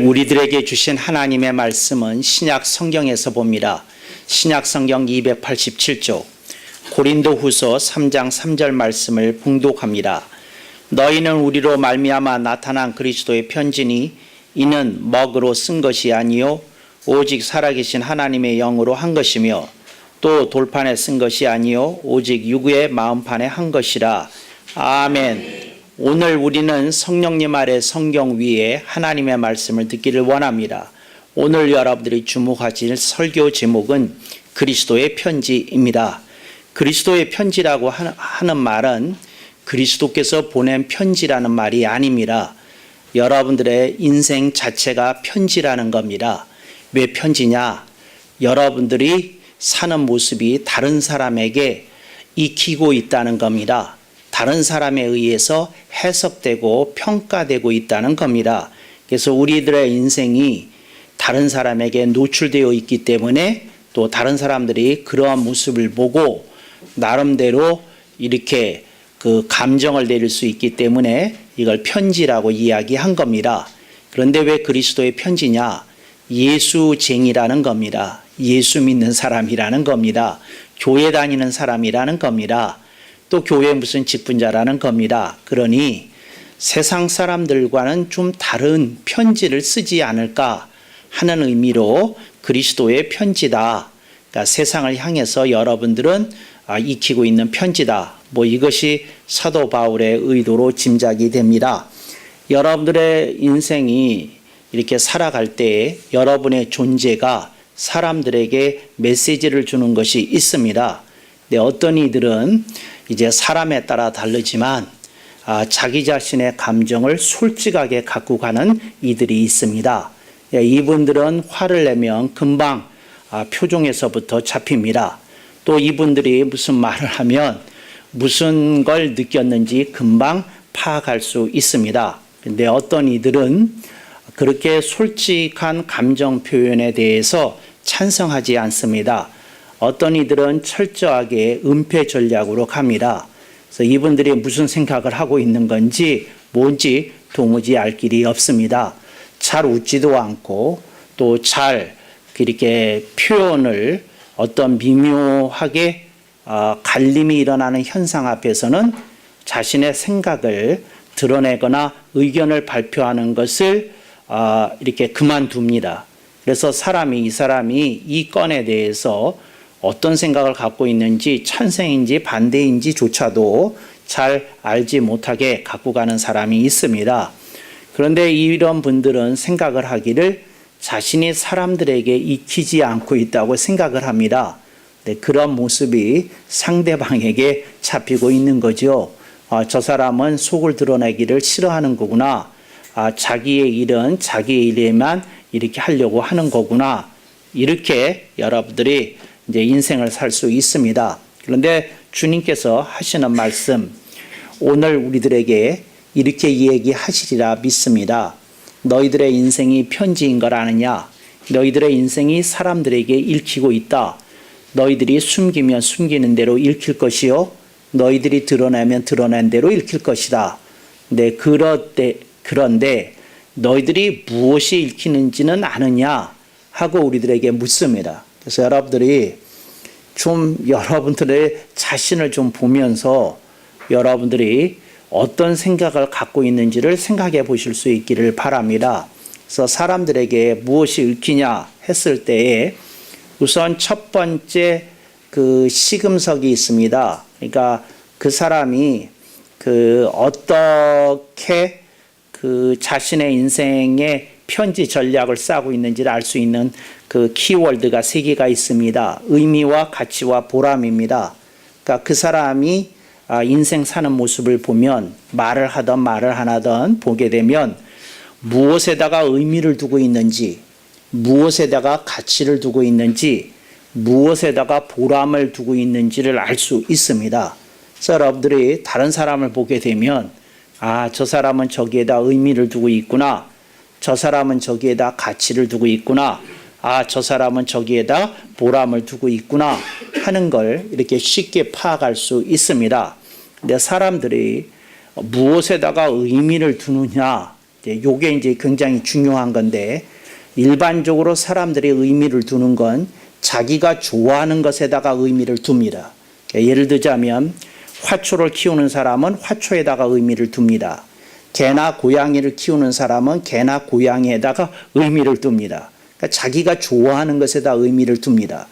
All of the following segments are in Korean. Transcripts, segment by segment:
우리들에게 주신 하나님의 말씀은 신약 성경에서 봅니다. 신약 성경 287쪽 고린도후서 3장 3절 말씀을 봉독합니다. 너희는 우리로 말미암아 나타난 그리스도의 편지니 이는 먹으로 쓴 것이 아니요 오직 살아계신 하나님의 영으로 한 것이며 또 돌판에 쓴 것이 아니요 오직 유구의 마음판에 한 것이라. 아멘. 오늘 우리는 성령님 아래 성경 위에 하나님의 말씀을 듣기를 원합니다. 오늘 여러분들이 주목하실 설교 제목은 그리스도의 편지입니다. 그리스도의 편지라고 하는 말은 그리스도께서 보낸 편지라는 말이 아닙니다. 여러분들의 인생 자체가 편지라는 겁니다. 왜 편지냐? 여러분들이 사는 모습이 다른 사람에게 익히고 있다는 겁니다. 다른 사람에 의해서 해석되고 평가되고 있다는 겁니다. 그래서 우리들의 인생이 다른 사람에게 노출되어 있기 때문에 또 다른 사람들이 그러한 모습을 보고 나름대로 이렇게 그 감정을 내릴 수 있기 때문에 이걸 편지라고 이야기한 겁니다. 그런데 왜 그리스도의 편지냐? 예수쟁이라는 겁니다. 예수 믿는 사람이라는 겁니다. 교회 다니는 사람이라는 겁니다. 또 교회 무슨 직분자라는 겁니다. 그러니 세상 사람들과는 좀 다른 편지를 쓰지 않을까 하는 의미로 그리스도의 편지다. 그러니까 세상을 향해서 여러분들은 익히고 있는 편지다. 이것이 사도 바울의 의도로 짐작이 됩니다. 여러분들의 인생이 이렇게 살아갈 때 여러분의 존재가 사람들에게 메시지를 주는 것이 있습니다. 근데 어떤 이들은 이제 사람에 따라 다르지만 자기 자신의 감정을 솔직하게 갖고 가는 이들이 있습니다. 이분들은 화를 내면 금방 표정에서부터 잡힙니다. 또 이분들이 무슨 말을 하면 무슨 걸 느꼈는지 금방 파악할 수 있습니다. 근데 어떤 이들은 그렇게 솔직한 감정 표현에 대해서 찬성하지 않습니다. 어떤 이들은 철저하게 은폐 전략으로 갑니다. 그래서 이분들이 무슨 생각을 하고 있는 건지 뭔지 도무지 알 길이 없습니다. 잘 웃지도 않고 또 잘 이렇게 표현을 어떤 미묘하게 갈림이 일어나는 현상 앞에서는 자신의 생각을 드러내거나 의견을 발표하는 것을 이렇게 그만둡니다. 그래서 이 사람이 이 건에 대해서 어떤 생각을 갖고 있는지 찬성인지 반대인지조차도 잘 알지 못하게 갖고 가는 사람이 있습니다. 그런데 이런 분들은 생각을 하기를 자신이 사람들에게 익히지 않고 있다고 생각을 합니다. 그런 모습이 상대방에게 잡히고 있는 거죠. 저 사람은 속을 드러내기를 싫어하는 거구나. 자기의 일은 자기의 일에만 이렇게 하려고 하는 거구나. 이렇게 여러분들이 이제 인생을 살 수 있습니다. 그런데 주님께서 하시는 말씀, 오늘 우리들에게 이렇게 얘기하시리라 믿습니다. 너희들의 인생이 편지인 걸 아느냐? 너희들의 인생이 사람들에게 읽히고 있다. 너희들이 숨기면 숨기는 대로 읽힐 것이요. 너희들이 드러내면 드러낸 대로 읽힐 것이다. 그런데 너희들이 무엇이 읽히는지는 아느냐? 하고 우리들에게 묻습니다. 그래서 여러분들이 좀 여러분들의 자신을 좀 보면서 여러분들이 어떤 생각을 갖고 있는지를 생각해 보실 수 있기를 바랍니다. 그래서 사람들에게 무엇이 읽히냐 했을 때에 우선 첫 번째 그 시금석이 있습니다. 그러니까 그 사람이 어떻게 자신의 인생의 편지 전략을 짜고 있는지를 알 수 있는 그 키워드가 3개가 있습니다. 의미와 가치와 보람입니다. 그러니까 그 사람이 인생 사는 모습을 보면 말을 하든 말을 안 하든 보게 되면 무엇에다가 의미를 두고 있는지, 무엇에다가 가치를 두고 있는지, 무엇에다가 보람을 두고 있는지를 알 수 있습니다. 그래서 여러분들이 다른 사람을 보게 되면 저 사람은 저기에다 의미를 두고 있구나. 저 사람은 저기에다 가치를 두고 있구나. 저 사람은 저기에다 보람을 두고 있구나 하는 걸 이렇게 쉽게 파악할 수 있습니다. 근데 사람들이 무엇에다가 의미를 두느냐 요게 이제 굉장히 중요한 건데, 일반적으로 사람들이 의미를 두는 건 자기가 좋아하는 것에다가 의미를 둡니다. 예를 들자면 화초를 키우는 사람은 화초에다가 의미를 둡니다. 개나 고양이를 키우는 사람은 개나 고양이에다가 의미를 둡니다. 그러니까 자기가 좋아하는 것에다 의미를 둡니다.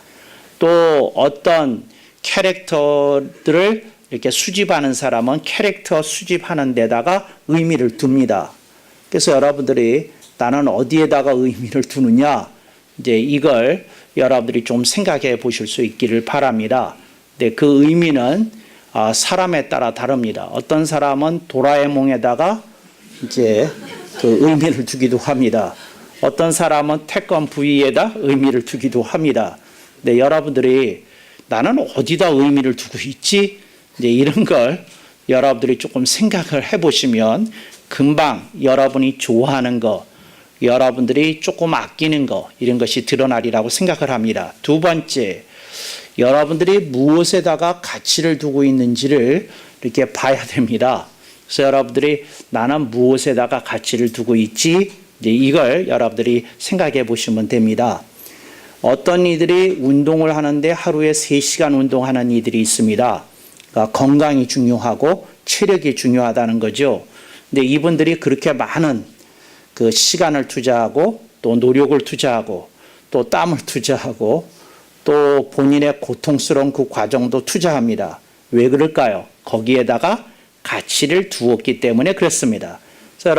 또 어떤 캐릭터들을 이렇게 수집하는 사람은 캐릭터 수집하는 데다가 의미를 둡니다. 그래서 여러분들이 나는 어디에다가 의미를 두느냐, 이제 이걸 여러분들이 좀 생각해 보실 수 있기를 바랍니다. 근데 그 의미는 사람에 따라 다릅니다. 어떤 사람은 도라에몽에다가 이제 그 의미를 두기도 합니다. 어떤 사람은 태권 부위에다 의미를 두기도 합니다. 근데 여러분들이 나는 어디다 의미를 두고 있지? 이제 이런 걸 여러분들이 조금 생각을 해보시면 금방 여러분이 좋아하는 거, 여러분들이 조금 아끼는 거, 이런 것이 드러나리라고 생각을 합니다. 두 번째, 여러분들이 무엇에다가 가치를 두고 있는지를 이렇게 봐야 됩니다. 그래서 여러분들이 나는 무엇에다가 가치를 두고 있지? 이제 이걸 여러분들이 생각해 보시면 됩니다. 어떤 이들이 운동을 하는데 하루에 3시간 운동하는 이들이 있습니다. 그러니까 건강이 중요하고 체력이 중요하다는 거죠. 근데 이분들이 그렇게 많은 그 시간을 투자하고 또 노력을 투자하고 또 땀을 투자하고 또 본인의 고통스러운 그 과정도 투자합니다. 왜 그럴까요? 거기에다가 가치를 두었기 때문에 그렇습니다. 그래서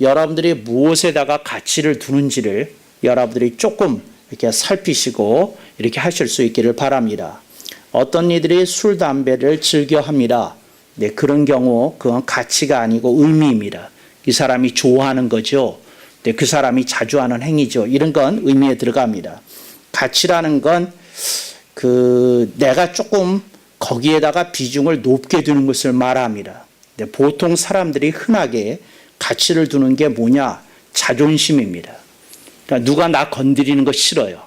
여러분들이 무엇에다가 가치를 두는지를 여러분들이 조금 이렇게 살피시고 이렇게 하실 수 있기를 바랍니다. 어떤 이들이 술, 담배를 즐겨 합니다. 네, 그런 경우 그건 가치가 아니고 의미입니다. 이 사람이 좋아하는 거죠. 네, 그 사람이 자주 하는 행위죠. 이런 건 의미에 들어갑니다. 가치라는 건 내가 조금 거기에다가 비중을 높게 두는 것을 말합니다. 네, 보통 사람들이 흔하게 가치를 두는 게 뭐냐? 자존심입니다. 그러니까 누가 나 건드리는 거 싫어요.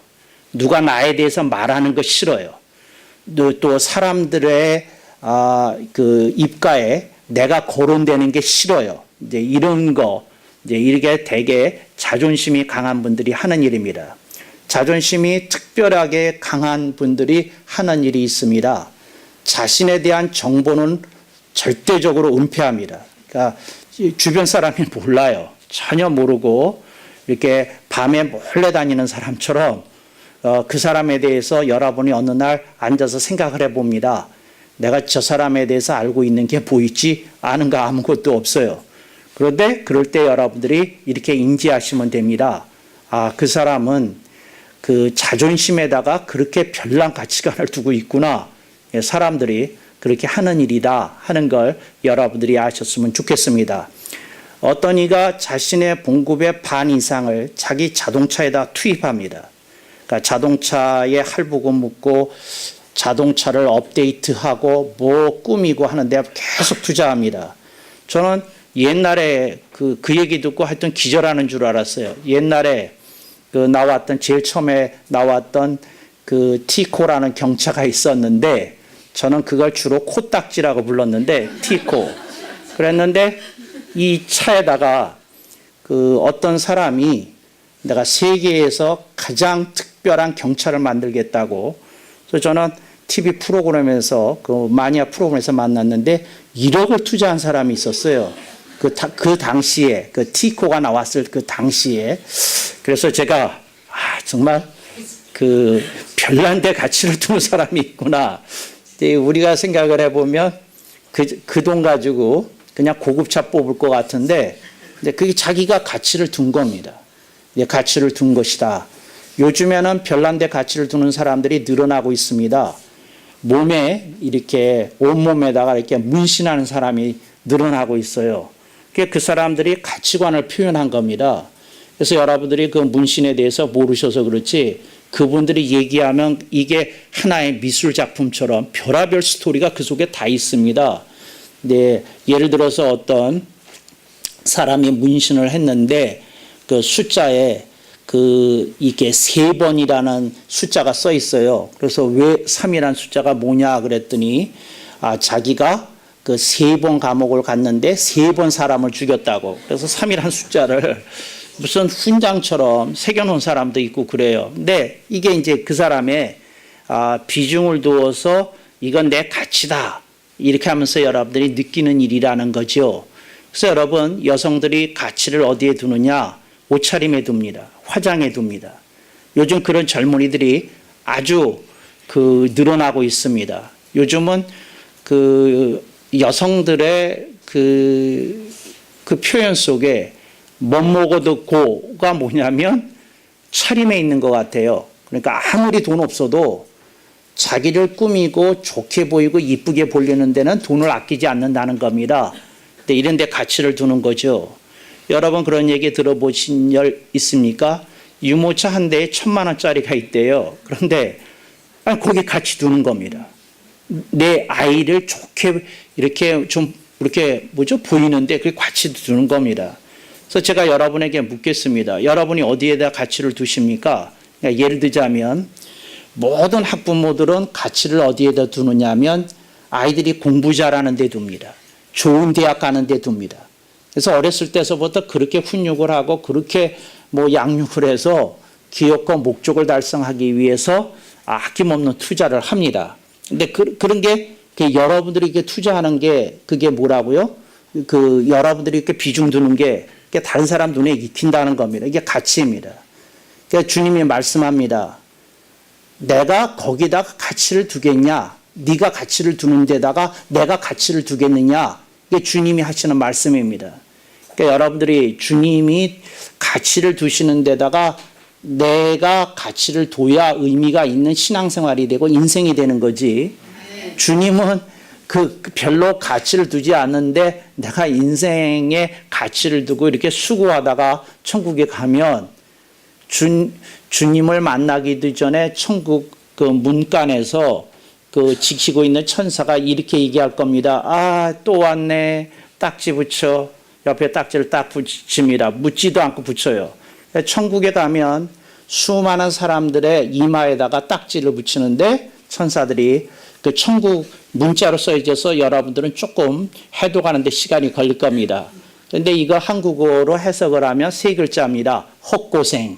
누가 나에 대해서 말하는 거 싫어요. 또 사람들의 그 입가에 내가 거론되는 게 싫어요. 이제 이런 거, 이제 이렇게 되게 자존심이 강한 분들이 하는 일입니다. 자존심이 특별하게 강한 분들이 하는 일이 있습니다. 자신에 대한 정보는 절대적으로 은폐합니다. 그러니까 주변 사람이 몰라요. 전혀 모르고 이렇게 밤에 몰래 다니는 사람처럼 그 사람에 대해서 여러분이 어느 날 앉아서 생각을 해봅니다. 내가 저 사람에 대해서 알고 있는 게 보이지? 아는 거 아무것도 없어요. 그런데 그럴 때 여러분들이 이렇게 인지하시면 됩니다. 그 사람은 그 자존심에다가 그렇게 별난 가치관을 두고 있구나. 사람들이 그렇게 하는 일이다 하는 걸 여러분들이 아셨으면 좋겠습니다. 어떤 이가 자신의 봉급의 반 이상을 자기 자동차에다 투입합니다. 그러니까 자동차에 할부금 묻고 자동차를 업데이트하고 뭐 꾸미고 하는데 계속 투자합니다. 저는 옛날에 그 얘기 듣고 하여튼 기절하는 줄 알았어요. 옛날에 제일 처음에 나왔던 그 티코라는 경차가 있었는데 저는 그걸 주로 코딱지라고 불렀는데 티코. 그랬는데 이 차에다가 그 어떤 사람이 내가 세계에서 가장 특별한 경차를 만들겠다고. 그래서 저는 TV 프로그램에서 그 마니아 프로그램에서 만났는데 1억을 투자한 사람이 있었어요. 그 당시에 그 티코가 나왔을 그 당시에. 그래서 제가 정말 그 별난 데 가치를 두는 사람이 있구나. 우리가 생각을 해보면 그 돈 가지고 그냥 고급차 뽑을 것 같은데 그게 자기가 가치를 둔 겁니다. 가치를 둔 것이다. 요즘에는 별난 데 가치를 두는 사람들이 늘어나고 있습니다. 몸에 이렇게 온몸에다가 이렇게 문신하는 사람이 늘어나고 있어요. 그 사람들이 가치관을 표현한 겁니다. 그래서 여러분들이 그 문신에 대해서 모르셔서 그렇지 그분들이 얘기하면 이게 하나의 미술 작품처럼 별의별 스토리가 그 속에 다 있습니다. 네, 예를 들어서 어떤 사람이 문신을 했는데 그 숫자에 이게 3번이라는 숫자가 써 있어요. 그래서 왜 3이라는 숫자가 뭐냐 그랬더니 자기가 그 3번 감옥을 갔는데 3번 사람을 죽였다고. 그래서 3이라는 숫자를 무슨 훈장처럼 새겨놓은 사람도 있고 그래요. 근데 이게 이제 그 사람의 비중을 두어서 이건 내 가치다. 이렇게 하면서 여러분들이 느끼는 일이라는 거죠. 그래서 여러분, 여성들이 가치를 어디에 두느냐? 옷차림에 둡니다. 화장에 둡니다. 요즘 그런 젊은이들이 아주 늘어나고 있습니다. 요즘은 여성들의 그 표현 속에 못 먹어도 고가 뭐냐면 차림에 있는 것 같아요. 그러니까 아무리 돈 없어도 자기를 꾸미고 좋게 보이고 이쁘게 보이는 데는 돈을 아끼지 않는다는 겁니다. 근데 이런 데 가치를 두는 거죠. 여러분 그런 얘기 들어보신 적 있습니까? 유모차 한 대에 1,000만 원짜리가 있대요. 그런데 거기 가치 두는 겁니다. 내 아이를 좋게 이렇게 좀 이렇게 보이는데 그게 가치 두는 겁니다. 그래서 제가 여러분에게 묻겠습니다. 여러분이 어디에다 가치를 두십니까? 그러니까 예를 들자면 모든 학부모들은 가치를 어디에다 두느냐 하면 아이들이 공부 잘하는 데 둡니다. 좋은 대학 가는 데 둡니다. 그래서 어렸을 때서부터 그렇게 훈육을 하고 그렇게 양육을 해서 기업과 목적을 달성하기 위해서 아낌없는 투자를 합니다. 근데 그런 게 여러분들이 이렇게 투자하는 게 그게 뭐라고요? 여러분들이 이렇게 비중 두는 게 다른 사람 눈에 익힌다는 겁니다. 이게 가치입니다. 그러니까 주님이 말씀합니다. 내가 거기다가 가치를 두겠냐? 네가 가치를 두는 데다가 내가 가치를 두겠느냐? 이게 주님이 하시는 말씀입니다. 그러니까 여러분들이 주님이 가치를 두시는 데다가 내가 가치를 둬야 의미가 있는 신앙생활이 되고 인생이 되는 거지. 주님은 별로 가치를 두지 않는데 내가 인생에 가치를 두고 이렇게 수고하다가 천국에 가면 주님을 만나기도 전에 천국 문간에서 지키고 있는 천사가 이렇게 얘기할 겁니다. 또 왔네. 딱지 붙여. 옆에 딱지를 딱 붙입니다. 묻지도 않고 붙여요. 천국에 가면 수많은 사람들의 이마에다가 딱지를 붙이는데 천사들이 천국 문자로 써있어서 여러분들은 조금 해독하는데 시간이 걸릴 겁니다. 그런데 이거 한국어로 해석을 하면 3글자입니다. 헛고생.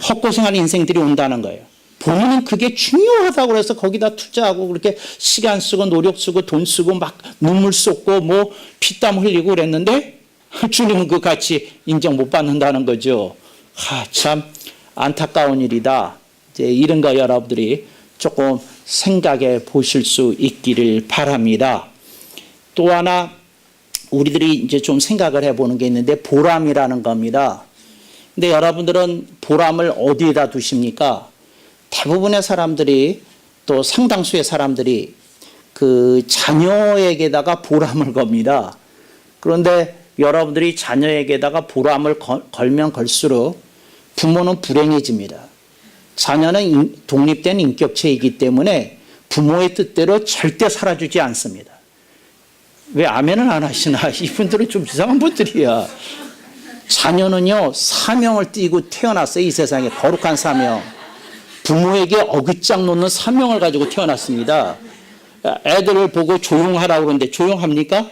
헛고생하는 인생들이 온다는 거예요. 본인은 그게 중요하다고 해서 거기다 투자하고 그렇게 시간 쓰고 노력 쓰고 돈 쓰고 막 눈물 쏟고 피땀 흘리고 그랬는데 주님은 그 가치 인정 못 받는다는 거죠. 참 안타까운 일이다. 이제 이런 거 여러분들이 조금 생각해 보실 수 있기를 바랍니다. 또 하나 우리들이 이제 좀 생각을 해보는 게 있는데 보람이라는 겁니다. 근데 여러분들은 보람을 어디에다 두십니까? 대부분의 사람들이 또 상당수의 사람들이 자녀에게다가 보람을 겁니다. 그런데 여러분들이 자녀에게다가 보람을 걸면 걸수록 부모는 불행해집니다. 자녀는 독립된 인격체이기 때문에 부모의 뜻대로 절대 살아주지 않습니다. 왜 아멘은 안 하시나? 이분들은 좀 이상한 분들이야. 자녀는요, 사명을 띠고 태어났어요. 이 세상에 거룩한 사명. 부모에게 어긋장 놓는 사명을 가지고 태어났습니다. 애들을 보고 조용하라고 그러는데 조용합니까?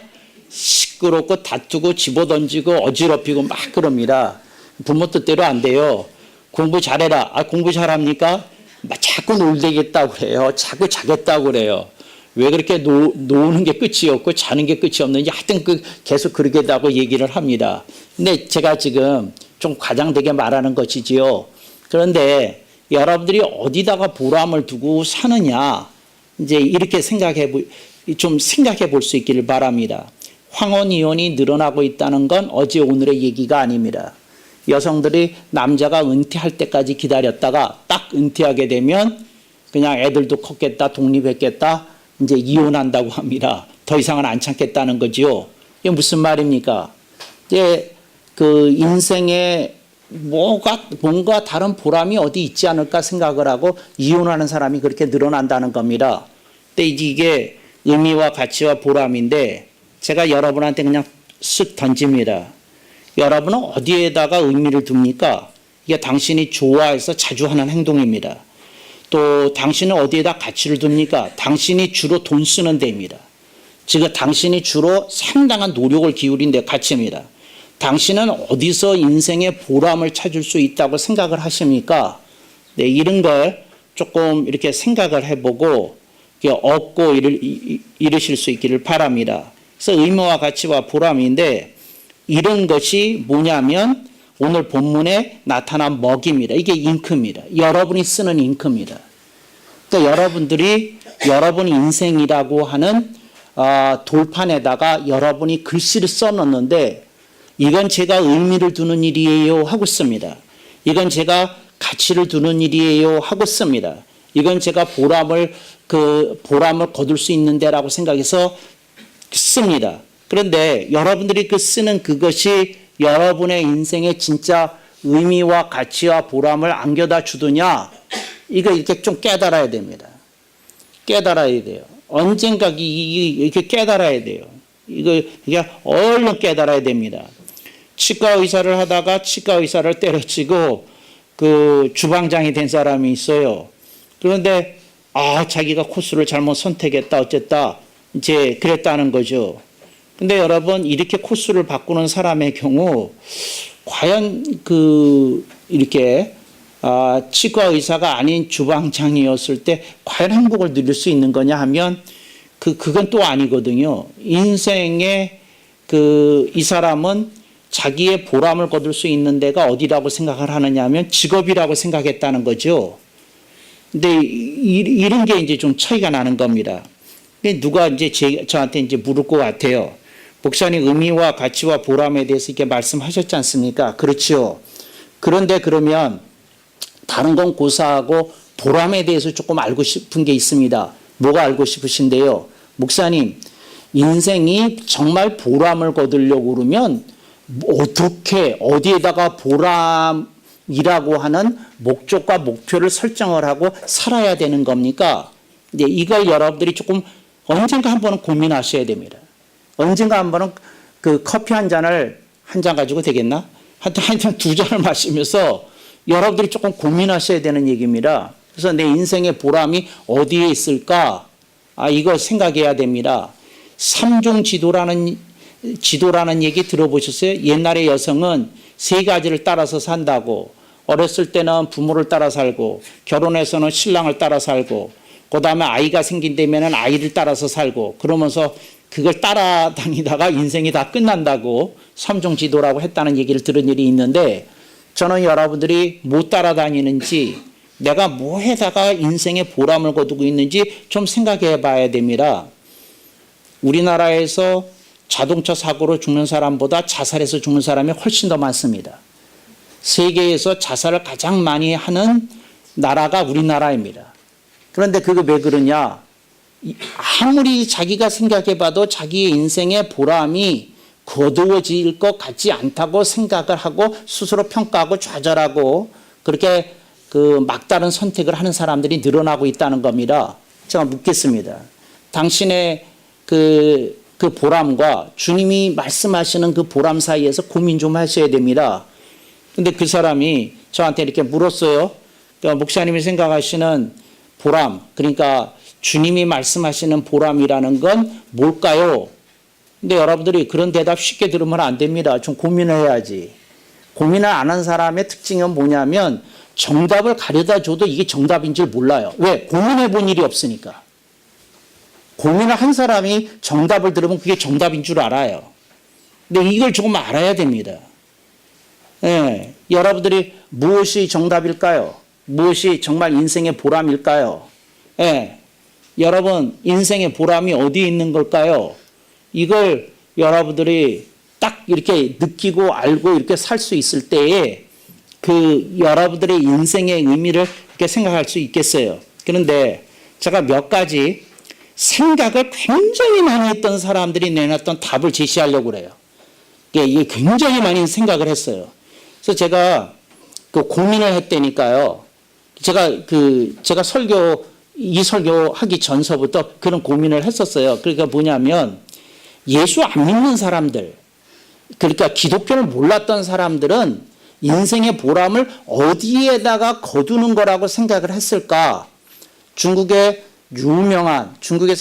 시끄럽고 다투고 집어던지고 어지럽히고 막 그럽니다. 부모 뜻대로 안 돼요. 공부 잘해라. 공부 잘합니까? 자꾸 놀되겠다고 그래요. 자꾸 자겠다고 그래요. 왜 그렇게 노는 게 끝이 없고 자는 게 끝이 없는지 하여튼 계속 그러게 다고 얘기를 합니다. 근데 제가 지금 좀 과장되게 말하는 것이지요. 그런데 여러분들이 어디다가 보람을 두고 사느냐, 이제 이렇게 생각해 볼 수 있기를 바랍니다. 황혼 이혼이 늘어나고 있다는 건 어제 오늘의 얘기가 아닙니다. 여성들이 남자가 은퇴할 때까지 기다렸다가 딱 은퇴하게 되면 그냥 애들도 컸겠다, 독립했겠다, 이제 이혼한다고 합니다. 더 이상은 안 참겠다는 거지요. 이게 무슨 말입니까? 이제 인생에 뭔가 다른 보람이 어디 있지 않을까 생각을 하고 이혼하는 사람이 그렇게 늘어난다는 겁니다. 근데 이게 의미와 가치와 보람인데 제가 여러분한테 그냥 쓱 던집니다. 여러분은 어디에다가 의미를 둡니까? 이게 당신이 좋아해서 자주 하는 행동입니다. 또 당신은 어디에다 가치를 둡니까? 당신이 주로 돈 쓰는 데입니다. 지금 당신이 주로 상당한 노력을 기울인 데 가치입니다. 당신은 어디서 인생의 보람을 찾을 수 있다고 생각을 하십니까? 네, 이런 걸 조금 이렇게 생각을 해보고 얻고 이루실 수 있기를 바랍니다. 그래서 의무와 가치와 보람인데 이런 것이 뭐냐면 오늘 본문에 나타난 먹입니다. 이게 잉크입니다. 여러분이 쓰는 잉크입니다. 그러니까 여러분들이 여러분 인생이라고 하는 돌판에다가 여러분이 글씨를 써놓는데 이건 제가 의미를 두는 일이에요 하고 씁니다. 이건 제가 가치를 두는 일이에요 하고 씁니다. 이건 제가 보람을 거둘 수 있는데라고 생각해서 씁니다. 그런데 여러분들이 쓰는 그것이 여러분의 인생에 진짜 의미와 가치와 보람을 안겨다 주느냐? 이거 이렇게 좀 깨달아야 됩니다. 깨달아야 돼요. 언젠가 이렇게 깨달아야 돼요. 이거 얼른 깨달아야 됩니다. 치과 의사를 하다가 치과 의사를 때려치고 그 주방장이 된 사람이 있어요. 그런데 자기가 코스를 잘못 선택했다 어쨌다 이제 그랬다는 거죠. 근데 여러분 이렇게 코스를 바꾸는 사람의 경우 과연 이렇게 치과 의사가 아닌 주방장이었을 때 과연 행복을 누릴 수 있는 거냐 하면 그건 또 아니거든요. 인생에 이 사람은 자기의 보람을 거둘 수 있는 데가 어디라고 생각을 하느냐 하면 직업이라고 생각했다는 거죠. 근데 이런 게 이제 좀 차이가 나는 겁니다. 누가 이제 저한테 이제 물을 것 같아요. 목사님 의미와 가치와 보람에 대해서 이렇게 말씀하셨지 않습니까? 그렇죠. 그런데 그러면 다른 건 고사하고 보람에 대해서 조금 알고 싶은 게 있습니다. 뭐가 알고 싶으신데요? 목사님, 인생이 정말 보람을 거두려고 그러면 어떻게 어디에다가 보람이라고 하는 목적과 목표를 설정을 하고 살아야 되는 겁니까? 이걸 여러분들이 조금 언젠가 한 번은 고민하셔야 됩니다. 언젠가 한 번은 커피 한 잔 가지고 되겠나? 한 두 잔을 마시면서 여러분들이 조금 고민하셔야 되는 얘기입니다. 그래서 내 인생의 보람이 어디에 있을까? 이거 생각해야 됩니다. 삼종 지도라는 얘기 들어보셨어요? 옛날에 여성은 세 가지를 따라서 산다고. 어렸을 때는 부모를 따라 살고, 결혼해서는 신랑을 따라 살고, 그 다음에 아이가 생긴다면 아이를 따라서 살고, 그러면서 그걸 따라다니다가 인생이 다 끝난다고 삼종 지도라고 했다는 얘기를 들은 일이 있는데, 저는 여러분들이 못 따라다니는지 내가 뭐 해다가 인생의 보람을 거두고 있는지 좀 생각해 봐야 됩니다. 우리나라에서 자동차 사고로 죽는 사람보다 자살해서 죽는 사람이 훨씬 더 많습니다. 세계에서 자살을 가장 많이 하는 나라가 우리나라입니다. 그런데 그게 왜 그러냐? 아무리 자기가 생각해 봐도 자기의 인생의 보람이 거두어질 것 같지 않다고 생각을 하고 스스로 평가하고 좌절하고 그렇게 막다른 선택을 하는 사람들이 늘어나고 있다는 겁니다. 제가 묻겠습니다. 당신의 그 보람과 주님이 말씀하시는 그 보람 사이에서 고민 좀 하셔야 됩니다. 근데 그 사람이 저한테 이렇게 물었어요. 그러니까 목사님이 생각하시는 보람, 그러니까 주님이 말씀하시는 보람이라는 건 뭘까요? 근데 여러분들이 그런 대답 쉽게 들으면 안 됩니다. 좀 고민을 해야지. 고민을 안 한 사람의 특징은 뭐냐면 정답을 가려다 줘도 이게 정답인 줄 몰라요. 왜? 고민해 본 일이 없으니까. 고민을 한 사람이 정답을 들으면 그게 정답인 줄 알아요. 근데 이걸 조금 알아야 됩니다. 예, 여러분들이 무엇이 정답일까요? 무엇이 정말 인생의 보람일까요? 예, 여러분 인생의 보람이 어디에 있는 걸까요? 이걸 여러분들이 딱 이렇게 느끼고 알고 이렇게 살 수 있을 때에 여러분들의 인생의 의미를 이렇게 생각할 수 있겠어요. 그런데 제가 몇 가지 생각을 굉장히 많이 했던 사람들이 내놨던 답을 제시하려고 그래요. 이게 굉장히 많이 생각을 했어요. 그래서 제가 고민을 했다니까요. 제가 이 설교하기 전서부터 그런 고민을 했었어요. 그러니까 뭐냐면 예수 안 믿는 사람들, 그러니까 기독교를 몰랐던 사람들은 인생의 보람을 어디에다가 거두는 거라고 생각을 했을까? 중국에서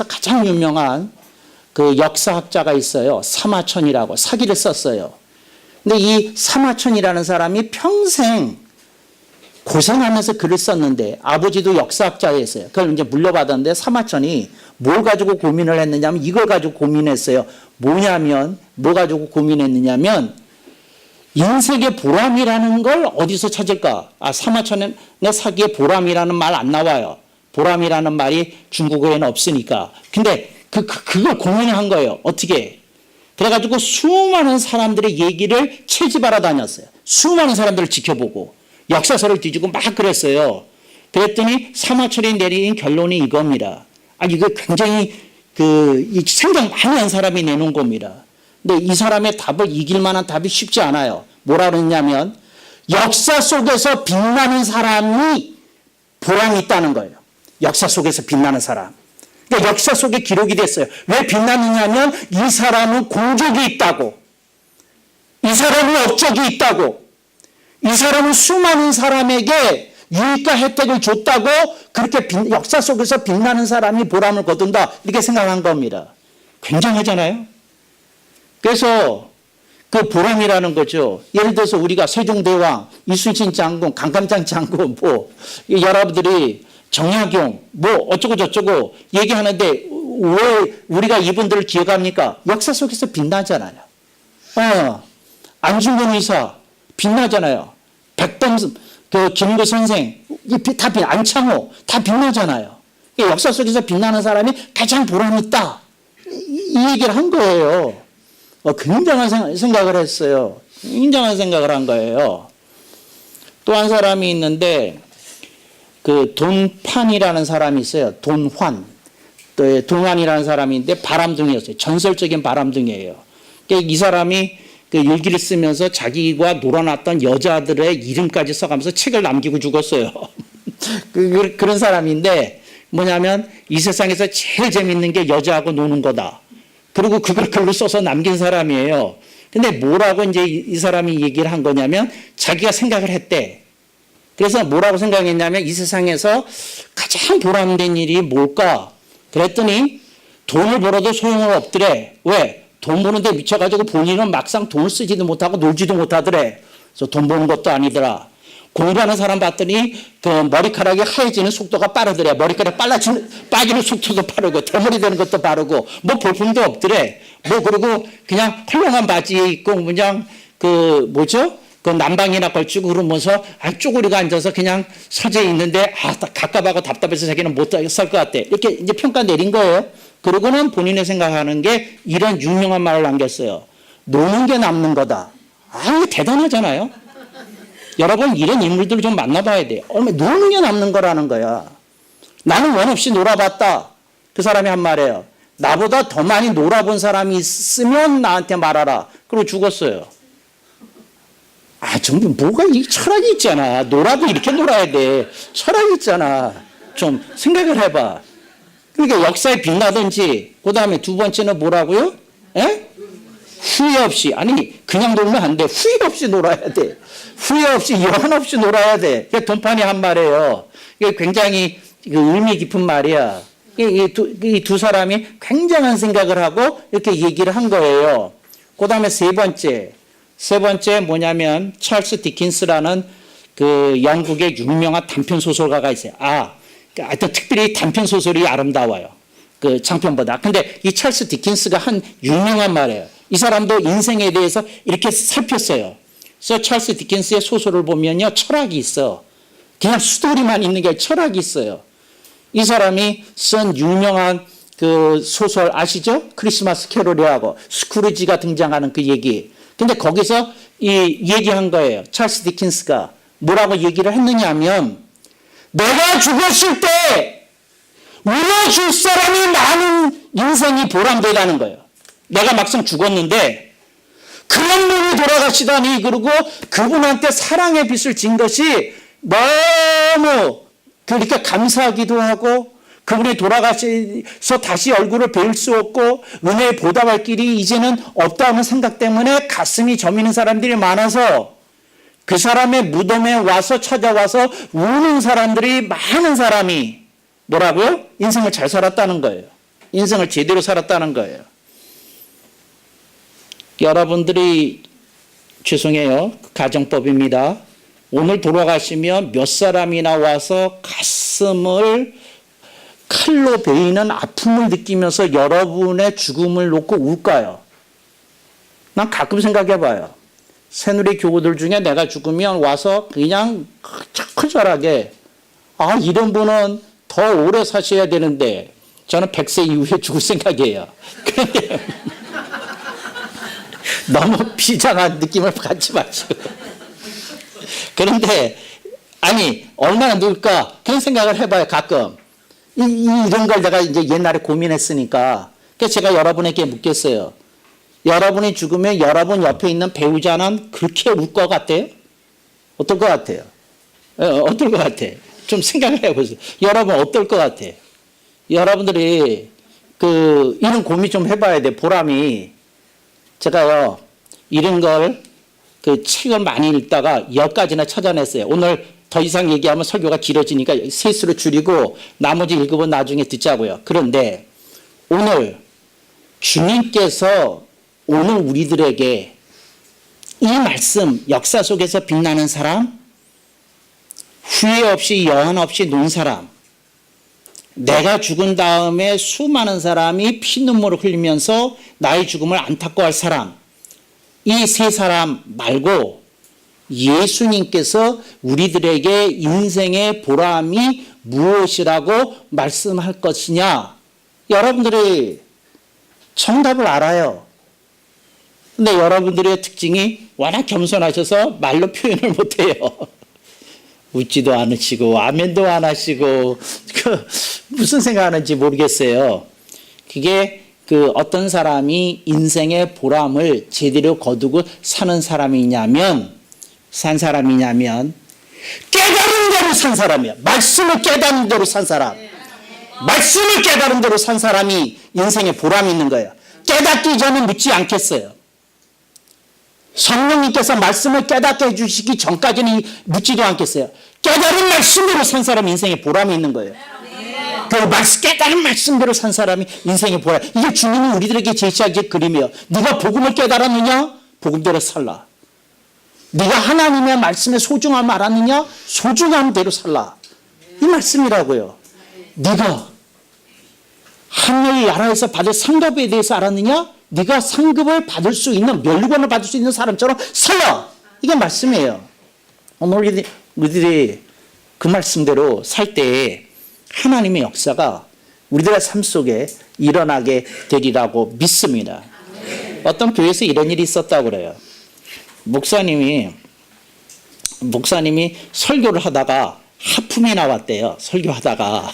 가장 유명한 그 역사학자가 있어요. 사마천이라고 사기를 썼어요. 근데 이 사마천이라는 사람이 평생 고생하면서 글을 썼는데 아버지도 역사학자였어요. 그걸 이제 물려받았는데 사마천이 뭘 가지고 고민을 했느냐면 이걸 가지고 고민했어요. 뭐냐면 뭐 가지고 고민했느냐면 인생의 보람이라는 걸 어디서 찾을까? 사마천의 사기에 보람이라는 말 안 나와요. 보람이라는 말이 중국어에는 없으니까. 근데 그걸 고민한 거예요. 어떻게? 그래가지고 수많은 사람들의 얘기를 채집하러 다녔어요. 수많은 사람들을 지켜보고 역사서를 뒤지고 막 그랬어요. 그랬더니 사마천이 내린 결론이 이겁니다. 이거 굉장히 이 생각 많이 한 사람이 내놓은 겁니다. 근데 이 사람의 답을 이길 만한 답이 쉽지 않아요. 뭐라 그랬냐면 역사 속에서 빛나는 사람이 보람이 있다는 거예요. 역사 속에서 빛나는 사람. 그러니까 역사 속에 기록이 됐어요. 왜 빛나느냐면 이 사람은 공적이 있다고. 이 사람은 업적이 있다고. 이 사람은 수많은 사람에게 유익과 혜택을 줬다고 그렇게 역사 속에서 빛나는 사람이 보람을 거둔다. 이렇게 생각한 겁니다. 굉장하잖아요. 그래서 그 보람이라는 거죠. 예를 들어서 우리가 세종대왕, 이순신 장군, 강감장 장군, 여러분들이 정약용, 어쩌고 저쩌고 얘기하는데 왜 우리가 이분들을 기억합니까? 역사 속에서 빛나잖아요. 안중근 의사, 빛나잖아요. 백범, 김구 선생, 안창호, 다 빛나잖아요. 역사 속에서 빛나는 사람이 가장 보람 있다. 이 얘기를 한 거예요. 굉장한 생각을 했어요. 굉장한 생각을 한 거예요. 또 한 사람이 있는데, 돈판이라는 사람이 있어요. 돈환. 돈환이라는 사람이 있는데 바람둥이였어요. 전설적인 바람둥이에요. 이 사람이 일기를 쓰면서 자기가 놀아놨던 여자들의 이름까지 써가면서 책을 남기고 죽었어요. 그런 사람인데 뭐냐면 이 세상에서 제일 재밌는 게 여자하고 노는 거다. 그리고 그걸 글로 써서 남긴 사람이에요. 근데 뭐라고 이제 이 사람이 얘기를 한 거냐면 자기가 생각을 했대. 그래서 뭐라고 생각했냐면 이 세상에서 가장 보람된 일이 뭘까? 그랬더니 돈을 벌어도 소용은 없더래. 왜? 돈 버는데 미쳐가지고 본인은 막상 돈을 쓰지도 못하고 놀지도 못하더래. 그래서 돈 버는 것도 아니더라. 공부하는 사람 봤더니 그 머리카락이 하얘지는 속도가 빠르더래. 머리카락 빠지는 속도도 빠르고 대머리 되는 것도 빠르고 볼품도 없더래. 그리고 그냥 헐렁한 바지에 입고 그냥 그 난방이나 걸치고 그러면서 쪼그리고 앉아서 그냥 서재에 있는데 갑갑하고 답답해서 자기는 못 살 것 같대. 이렇게 이제 평가 내린 거예요. 그러고는 본인이 생각하는 게 이런 유명한 말을 남겼어요. 노는 게 남는 거다. 이거 대단하잖아요. 여러분 이런 인물들을 좀 만나봐야 돼요. 노는 게 남는 거라는 거야. 나는 원 없이 놀아봤다. 그 사람이 한 말이에요. 나보다 더 많이 놀아본 사람이 있으면 나한테 말하라. 그리고 죽었어요. 정말 뭐가 이 철학이 있잖아. 놀아도 이렇게 놀아야 돼. 철학이 있잖아. 좀 생각을 해봐. 그러니까 역사에 빛나든지 그 다음에 두 번째는 뭐라고요? 후회 없이. 그냥 놀면 안 돼. 후회 없이 놀아야 돼. 후회 없이 여한 없이 놀아야 돼. 돈판이 한 말이에요. 이게 굉장히 의미 깊은 말이야. 이 두 사람이 굉장한 생각을 하고 이렇게 얘기를 한 거예요. 그 다음에 세 번째 뭐냐면 찰스 디킨스라는 그 영국의 유명한 단편 소설가가 있어요. 하여튼 특별히 단편 소설이 아름다워요. 그 장편보다. 근데 이 찰스 디킨스가 한 유명한 말이에요. 이 사람도 인생에 대해서 이렇게 살폈어요. 그래서 찰스 디킨스의 소설을 보면요, 철학이 있어. 그냥 스토리만 있는 게 철학이 있어요. 이 사람이 쓴 유명한 그 소설 아시죠? 크리스마스 캐롤이라고 스크루지가 등장하는 그 얘기. 근데 거기서 이 얘기한 거예요. 찰스 디킨스가 뭐라고 얘기를 했느냐 하면 내가 죽었을 때 울어줄 사람이 많은 인생이 보람되다는 거예요. 내가 막상 죽었는데 그런 분이 돌아가시다니 그리고 그분한테 사랑의 빚을 진 것이 너무 그러니까 감사하기도 하고 그분이 돌아가셔서 다시 얼굴을 뵐 수 없고 은혜에 보답할 길이 이제는 없다는 생각 때문에 가슴이 저미는 사람들이 많아서 그 사람의 무덤에 와서 찾아와서 우는 사람들이 많은 사람이 뭐라고요? 인생을 잘 살았다는 거예요. 인생을 제대로 살았다는 거예요. 여러분들이 죄송해요. 가정법입니다. 오늘 돌아가시면 몇 사람이나 와서 가슴을 칼로 베이는 아픔을 느끼면서 여러분의 죽음을 놓고 울까요? 난 가끔 생각해봐요. 새누리 교우들 중에 내가 죽으면 와서 그냥 커절하게 이런 분은 더 오래 사셔야 되는데 저는 100세 이후에 죽을 생각이에요. 그런데 너무 비장한 느낌을 갖지 마시고. 그런데 얼마나 누울까 그런 생각을 해봐요. 가끔 이런 걸 내가 이제 옛날에 고민했으니까. 그래서 제가 여러분에게 묻겠어요. 여러분이 죽으면 여러분 옆에 있는 배우자는 그렇게 울 것 같아요? 어떨 것 같아요? 어떨 것 같아? 좀 생각을 해보세요. 여러분 어떨 것 같아? 여러분들이 이런 고민 좀 해봐야 돼. 보람이. 제가요 이런 걸 책을 많이 읽다가 여기까지나 찾아냈어요. 오늘 더 이상 얘기하면 설교가 길어지니까 셋으로 줄이고 나머지 읽으면 나중에 듣자고요. 그런데 오늘 주님께서 오늘 우리들에게 이 말씀, 역사 속에서 빛나는 사람, 후회 없이 여한 없이 논 사람, 내가 죽은 다음에 수많은 사람이 피눈물을 흘리면서 나의 죽음을 안타까워할 사람, 이 세 사람 말고 예수님께서 우리들에게 인생의 보람이 무엇이라고 말씀할 것이냐? 여러분들이 정답을 알아요. 근데 여러분들의 특징이 워낙 겸손하셔서 말로 표현을 못해요. 웃지도 않으시고 아멘도 안 하시고 무슨 생각하는지 모르겠어요. 그게 어떤 사람이 인생의 보람을 제대로 거두고 사는 사람이냐면 깨달은 대로 산 사람이야. 말씀을 깨달은 대로 산 사람. 말씀을 깨달은 대로 산 사람이 인생에 보람이 있는 거예요. 깨닫기 전에 묻지 않겠어요. 성령님께서 말씀을 깨닫게 해주시기 전까지는 묻지도 않겠어요. 깨달은 말씀대로 산 사람이 인생에 보람이 있는 거예요. 깨달은 말씀대로 산 사람이 인생의 보람. 이게 주님이 우리들에게 제시하기 그림이에요. 네가 복음을 깨달았느냐? 복음대로 살라. 네가 하나님의 말씀의 소중함을 알았느냐? 소중함대로 살라. 이 말씀이라고요. 네가 하늘 나라에서 받을 상급에 대해서 알았느냐? 네가 상급을 받을 수 있는, 면류관을 받을 수 있는 사람처럼 살라. 이게 말씀이에요. 오늘 우리들이 그 말씀대로 살 때에 하나님의 역사가 우리들의 삶 속에 일어나게 되리라고 믿습니다. 어떤 교회에서 이런 일이 있었다고 그래요. 목사님이 설교를 하다가 하품이 나왔대요. 설교하다가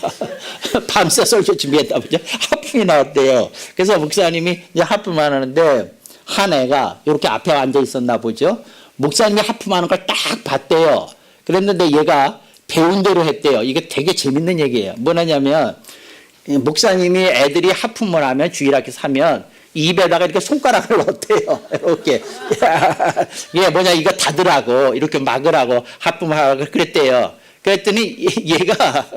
밤새 설교 준비했다 보죠. 하품이 나왔대요. 그래서 목사님이 이제 하품을 하는데 한 애가 이렇게 앞에 앉아 있었나 보죠. 목사님이 하품하는 걸 딱 봤대요. 그랬는데 얘가 배운 대로 했대요. 이게 되게 재밌는 얘기예요. 뭐냐면 목사님이 애들이 하품을 하면 주일학교 사면 입에다가 이렇게 손가락을 넣었대요. 이렇게. 이게 이거 닫으라고, 이렇게 막으라고 하품하라고 그랬대요. 그랬더니 얘가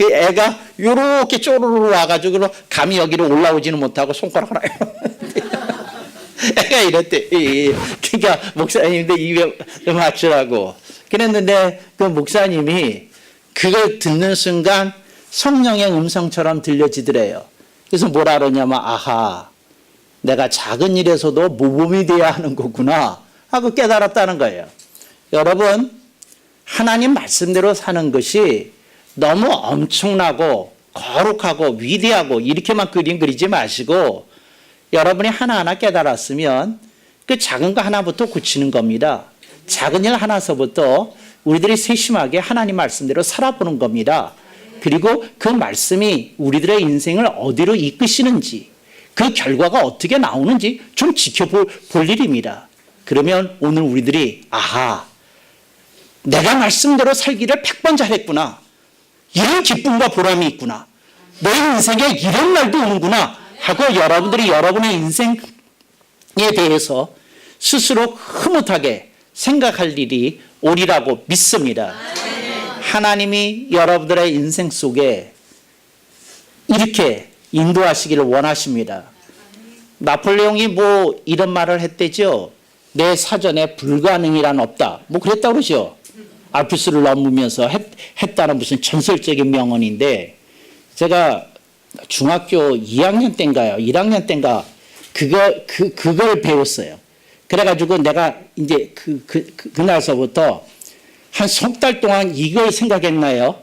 애가 요렇게 쪼르르 와가지고 감히 여기로 올라오지는 못하고 손가락을 애가 이랬대. 그러니까 목사님도 입에 맞추라고 그랬는데 그 목사님이 그걸 듣는 순간 성령의 음성처럼 들려지더래요. 그래서 뭐라 그러냐면 아하, 내가 작은 일에서도 모범이 돼야 하는 거구나 하고 깨달았다는 거예요. 여러분, 하나님 말씀대로 사는 것이 너무 엄청나고 거룩하고 위대하고 이렇게만 그림 그리지 마시고 여러분이 하나하나 깨달았으면 그 작은 거 하나부터 고치는 겁니다. 작은 일 하나서부터 우리들이 세심하게 하나님 말씀대로 살아보는 겁니다. 그리고 그 말씀이 우리들의 인생을 어디로 이끄시는지 그 결과가 어떻게 나오는지 좀 지켜볼 일입니다. 그러면 오늘 우리들이 아하, 내가 말씀대로 살기를 100번 잘했구나. 이런 기쁨과 보람이 있구나. 내 인생에 이런 날도 오는구나 하고 여러분들이 여러분의 인생에 대해서 스스로 흐뭇하게 생각할 일이 오리라고 믿습니다. 하나님이 여러분들의 인생 속에 이렇게 인도하시기를 원하십니다. 나폴레옹이 뭐 이런 말을 했대죠. 내 사전에 불가능이란 없다. 뭐 그랬다고 그러죠. 알프스를 넘으면서 했다는 무슨 전설적인 명언인데, 제가 중학교 2학년 때인가요? 1학년 때인가 그걸 배웠어요. 그래가지고 내가 이제 그날서부터 한 석 달 동안 이걸 생각했나요?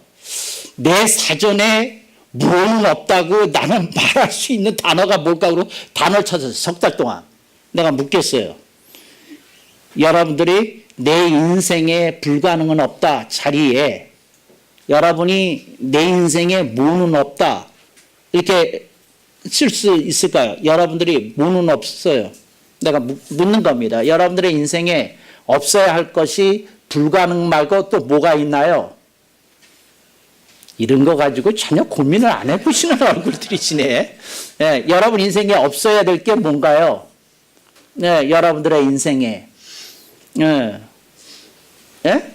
내 사전에 뭐는 없다고 나는 말할 수 있는 단어가 뭘까? 그러고 단어를 찾아서 석 달 동안 내가 묻겠어요. 여러분들이 내 인생에 불가능은 없다 자리에 여러분이 내 인생에 뭐는 없다 이렇게 쓸 수 있을까요? 여러분들이 뭐는 없어요. 내가 묻는 겁니다. 여러분들의 인생에 없어야 할 것이 불가능 말고 또 뭐가 있나요? 이런 거 가지고 전혀 고민을 안 해보시는 얼굴들이시네. 네, 여러분 인생에 없어야 될 게 뭔가요? 네, 여러분들의 인생에. 네. 네?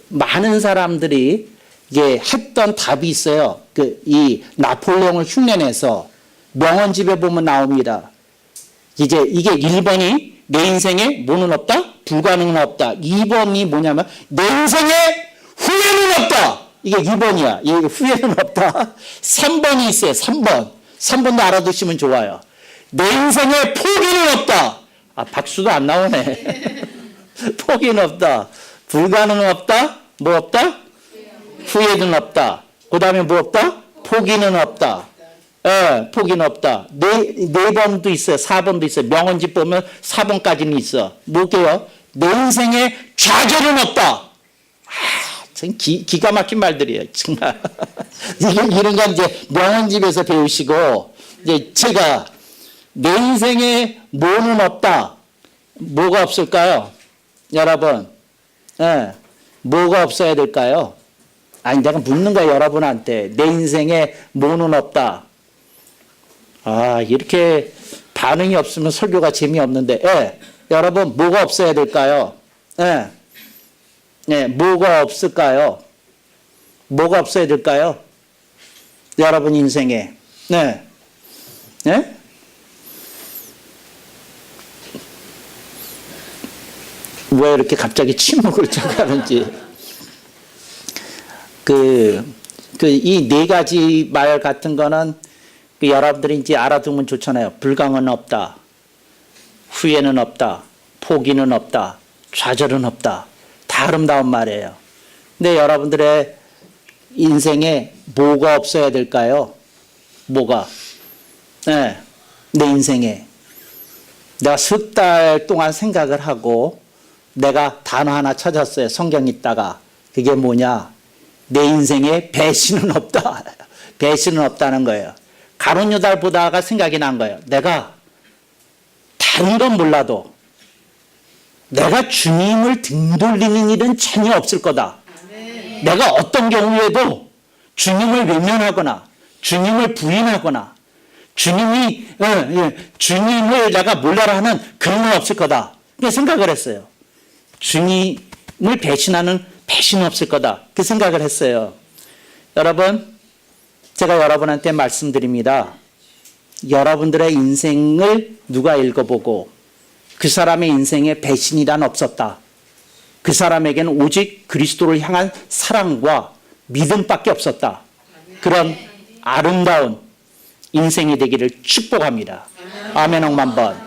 많은 사람들이 이제 했던 답이 있어요. 이 나폴레옹을 흉내내서 명언집에 보면 나옵니다. 이제 이게 1번이 내 인생에 뭐는 없다? 불가능은 없다. 2번이 뭐냐면 내 인생에 후회는 없다. 이게 2번이야. 이게 후회는 없다. 3번이 있어요. 3번. 3번도 알아두시면 좋아요. 내 인생에 포기는 없다. 박수도 안 나오네. 포기는 없다. 불가능은 없다. 뭐 없다? 후회는 없다. 그 다음에 뭐 없다? 포기는 없다. 포기는 없다. 네 번도 있어요. 4번도 있어요. 명언집 보면 4번까지는 있어. 뭐게요? 내 인생에 좌절은 없다. 참 기가 막힌 말들이에요. 정말. 이런 건 이제 명언집에서 배우시고, 이제 제가 내 인생에 뭐는 없다. 뭐가 없을까요? 여러분, 뭐가 없어야 될까요? 아니, 내가 묻는 거야, 여러분한테. 내 인생에 뭐는 없다. 이렇게 반응이 없으면 설교가 재미없는데, 여러분, 뭐가 없어야 될까요? 뭐가 없을까요? 뭐가 없어야 될까요? 여러분 인생에. 네? 왜 이렇게 갑자기 침묵을 쳐가는지. 이 네 가지 말 같은 거는 여러분들이 이제 알아두면 좋잖아요. 불강은 없다. 후회는 없다. 포기는 없다. 좌절은 없다. 다 아름다운 말이에요. 근데 여러분들의 인생에 뭐가 없어야 될까요? 뭐가? 내 인생에. 내가 석 달 동안 생각을 하고 내가 단어 하나 찾았어요. 성경 읽다가. 그게 뭐냐? 내 인생에 배신은 없다. 배신은 없다는 거예요. 가룟유다를 보다가 생각이 난 거예요. 내가 다른 건 몰라도 내가 주님을 등 돌리는 일은 전혀 없을 거다. 내가 어떤 경우에도 주님을 외면하거나 주님을 부인하거나 주님을 내가 몰라라 하는 그런 건 없을 거다. 그렇게 생각을 했어요. 주님을 배신하는 배신은 없을 거다. 그 생각을 했어요. 여러분, 제가 여러분한테 말씀드립니다. 여러분들의 인생을 누가 읽어보고 그 사람의 인생에 배신이란 없었다. 그 사람에게는 오직 그리스도를 향한 사랑과 믿음밖에 없었다. 그런 아름다운 인생이 되기를 축복합니다. 아멘 억만 번.